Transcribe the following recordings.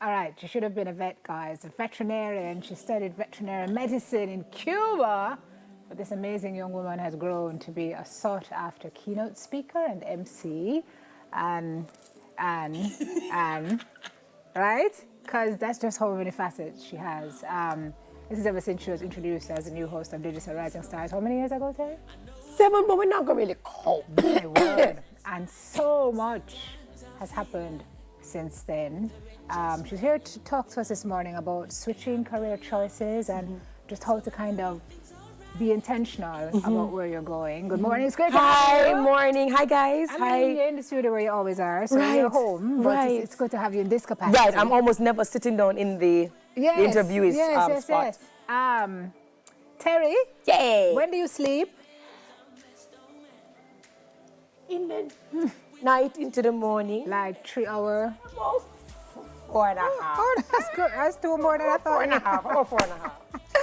All right, she should have been a vet, guys. A veterinarian. She studied veterinary medicine in Cuba. But this amazing young woman has grown to be a sought-after keynote speaker and MC. And right? Because that's just how many facets she has. This is ever since she was introduced as a new host of Digital Rising Stars. How many years ago, Terry? 7, but we're not going to really count. My word. And so much has happened since then. She's here to talk to us this morning about switching career choices and just how to kind of be intentional about where you're going. Good morning, it's great to have you. Hi, morning. Hi, guys. I mean, you're in the studio where you always are, so you're home, but it's good to have you in this capacity. Right, I'm almost never sitting down in the interviewer's spot. Terry, Yay. when do you sleep? In the night into the morning. Like 3 hours? About 4.5. Oh, that's good. That's 2 more than I thought. 4.5. Oh, 4.5.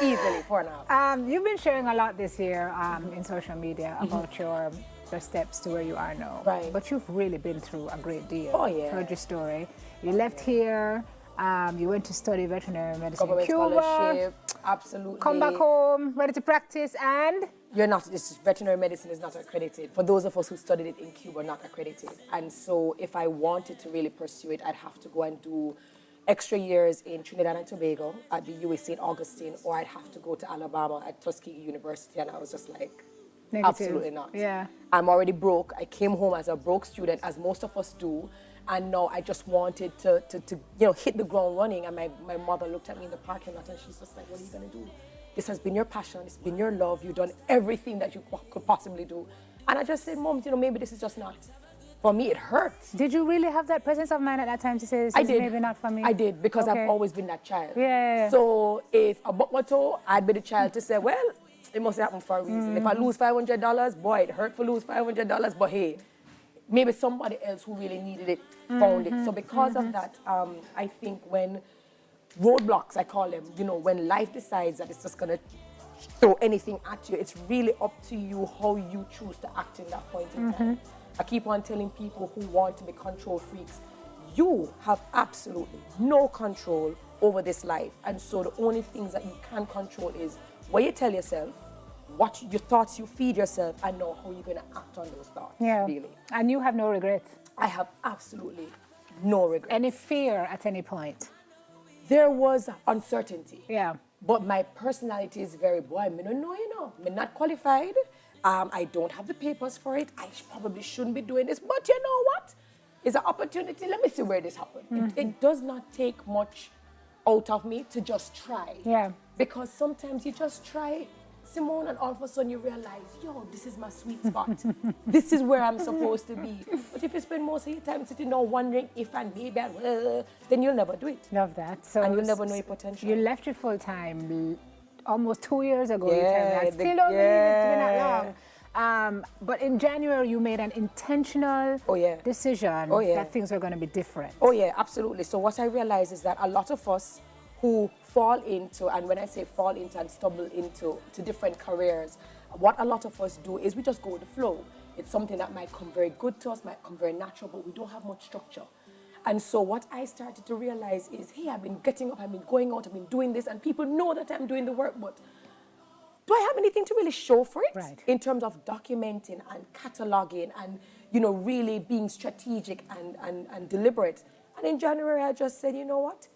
Easily 4.5. You've been sharing a lot this year in social media about your steps to where you are now. Right. But you've really been through a great deal. Oh, yeah. Heard your story. You left here. You went to study veterinary medicine in Government Cuba. scholarship. Absolutely. Come back home, ready to practice, and this veterinary medicine is not accredited. For those of us who studied it in Cuba, not accredited. And so if I wanted to really pursue it, I'd have to go and do extra years in Trinidad and Tobago at the UA St. Augustine, or I'd have to go to Alabama at Tuskegee University. And I was just like, negative. Absolutely not. Yeah. I'm already broke. I came home as a broke student, as most of us do. And now I just wanted to hit the ground running. And my mother looked at me in the parking lot and she's just like, what are you going to do? This has been your passion. It's been your love. You've done everything that you could possibly do. And I just said, Mom, maybe this is just not. For me, it hurts. Did you really have that presence of mind at that time to say, this is maybe not for me? I did, because I've always been that child. Yeah. So if I buck my toe, I'd be the child to say, well, it must happen for a reason. If I lose $500, boy, it hurt to lose $500, but hey, maybe somebody else who really needed it found it. So because of that, I think when roadblocks, I call them, when life decides that it's just going to throw anything at you, it's really up to you how you choose to act in that point in time. I keep on telling people who want to be control freaks, you have absolutely no control over this life. And so the only things that you can control is what you tell yourself, what your thoughts you feed yourself, and know how you're going to act on those thoughts, really. And you have no regrets? I have absolutely no regrets. Any fear at any point? There was uncertainty. Yeah. But my personality is very, I don't know, I'm not qualified. I don't have the papers for it. I probably shouldn't be doing this. But you know what? It's an opportunity. Let me see where this happened. It does not take much out of me to just try. Yeah. Because sometimes you just try, Simone, and all of a sudden you realize, this is my sweet spot. This is where I'm supposed to be. But if you spend most of your time sitting down wondering if and maybe I will, then you'll never do it. Love that. So and you'll never know your potential. You left your full-time almost 2 years ago. Yeah, you still don't believe it's been that long. But in January, you made an intentional decision that things are going to be different. Oh, yeah, absolutely. So what I realized is that a lot of us who fall into, and when I say fall into and stumble into different careers, what a lot of us do is we just go with the flow. It's something that might come very good to us, might come very natural, but we don't have much structure. And so what I started to realize is, hey, I've been getting up, I've been going out, I've been doing this, and people know that I'm doing the work, but do I have anything to really show for it? Right. In terms of documenting and cataloging and, really being strategic and deliberate. And in January, I just said, you know what?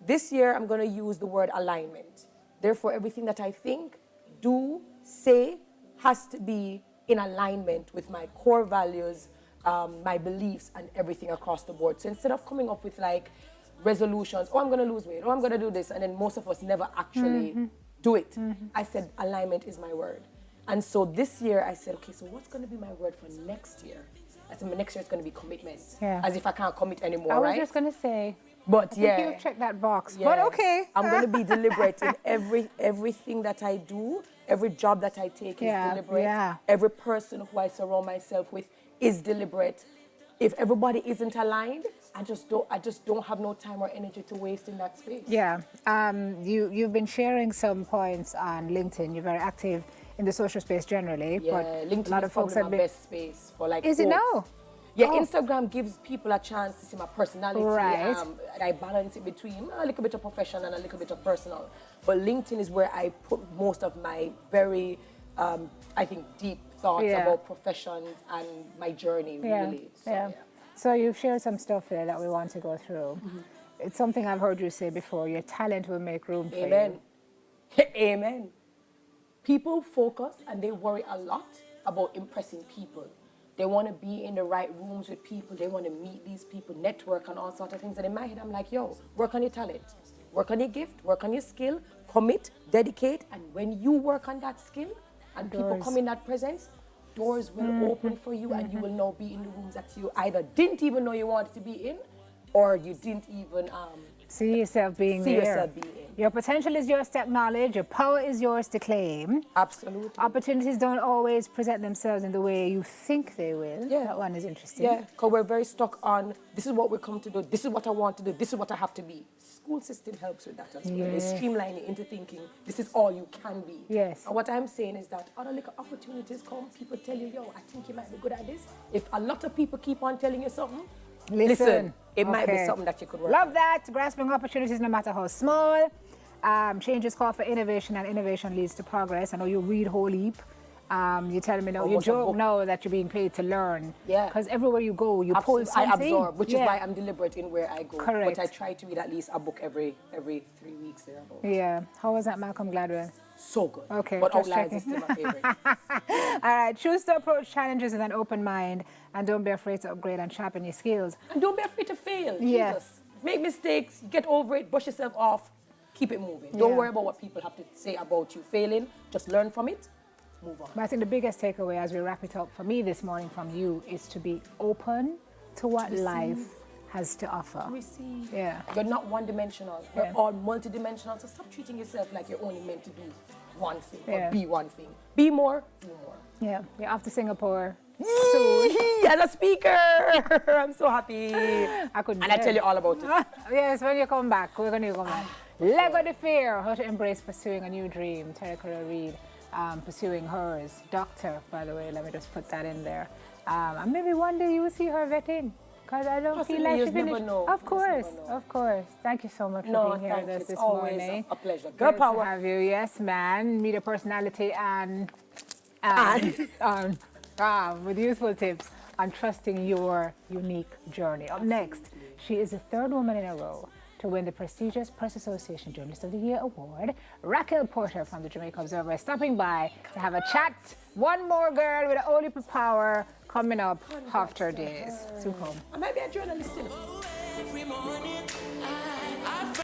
This year, I'm going to use the word alignment. Therefore, everything that I think, do, say, has to be in alignment with my core values, my beliefs, and everything across the board. So instead of coming up with like resolutions, I'm going to lose weight, I'm going to do this, and then most of us never actually do it. I said alignment is my word. And so this year I said, okay, so what's going to be my word for next year? I said, my next year is going to be commitment. Yeah. As if I can't commit anymore, right? I was right? just going to say, but I think you've checked that box, yeah. But okay. I'm going to be deliberate in everything that I do. Every job that I take is deliberate. Yeah. Every person who I surround myself with is deliberate. If everybody isn't aligned, I just don't have no time or energy to waste in that space. Yeah. You've been sharing some points on LinkedIn. You're very active in the social space generally. Yeah, but LinkedIn a lot is of folks probably have my been... best space for like Is it now? Yeah, Instagram gives people a chance to see my personality. Right. And I balance it between a little bit of professional and a little bit of personal. But LinkedIn is where I put most of my very, I think, deep thoughts about professions and my journey, really. So, So you've shared some stuff there that we want to go through. It's something I've heard you say before, your talent will make room for Amen. you. Amen. People focus and they worry a lot about impressing people. They want to be in the right rooms with people. They want to meet these people, network and all sorts of things. And in my head, I'm like, yo, work on your talent. Work on your gift. Work on your skill. Commit. Dedicate. And when you work on that skill and people come in that presence, doors will open for you and you will now be in the rooms that you either didn't even know you wanted to be in or you didn't even see yourself being there. Your potential is yours to acknowledge. Your power is yours to claim. Absolutely. Opportunities don't always present themselves in the way you think they will. Yeah. That one is interesting. Yeah, because we're very stuck on, this is what we come to do, this is what I want to do, this is what I have to be. School system helps with that as well. They streamline it into thinking, this is all you can be. Yes. And what I'm saying is that other little opportunities come, people tell you, yo, I think you might be good at this. If a lot of people keep on telling you something, listen, it might be something that you could work Love on. that. Grasping opportunities no matter how small. Change is called for innovation, and innovation leads to progress. I know you read whole heap. You tell me now, you joke now that you're being paid to learn. Yeah. Because everywhere you go, you pull something. I absorb, which is why I'm deliberate in where I go. Correct. But I try to read at least a book every 3 weeks thereabout. Yeah. How was that Malcolm Gladwell? So good. Okay. But Outliers is still my favorite. All right. Choose to approach challenges with an open mind, and don't be afraid to upgrade and sharpen your skills. And don't be afraid to fail. Yeah. Jesus. Make mistakes, get over it, brush yourself off, keep it moving. Don't worry about what people have to say about you failing. Just learn from it, move on. But I think the biggest takeaway as we wrap it up for me this morning from you is to be open to what life has to offer. Receive. Yeah. You're not one-dimensional. We're all multidimensional. So stop treating yourself like you're only meant to do one thing or be one thing. Be more, do more. Yeah. You're off to Singapore soon. As a speaker, I'm so happy. I couldn't. And I tell you all about it. Yes, when you come back, we're going to come back. Let go the fear, how to embrace pursuing a new dream. Terri Karelle Reid, pursuing hers. Doctor, by the way, let me just put that in there. And maybe one day you will see her vetting. Because I don't feel like she finished. Of course, of course. Thank you so much for being here with us this morning. Always a pleasure. Girl power. To have you, yes, man. Meet a personality and with useful tips on trusting your unique journey. Up next, she is the third woman in a row to win the prestigious Press Association Journalist of the Year award. Raquel Porter from the Jamaica Observer is stopping by to have a chat. One more girl with a whole heap of power coming up after this. Soon home. I might be a journalist, you know.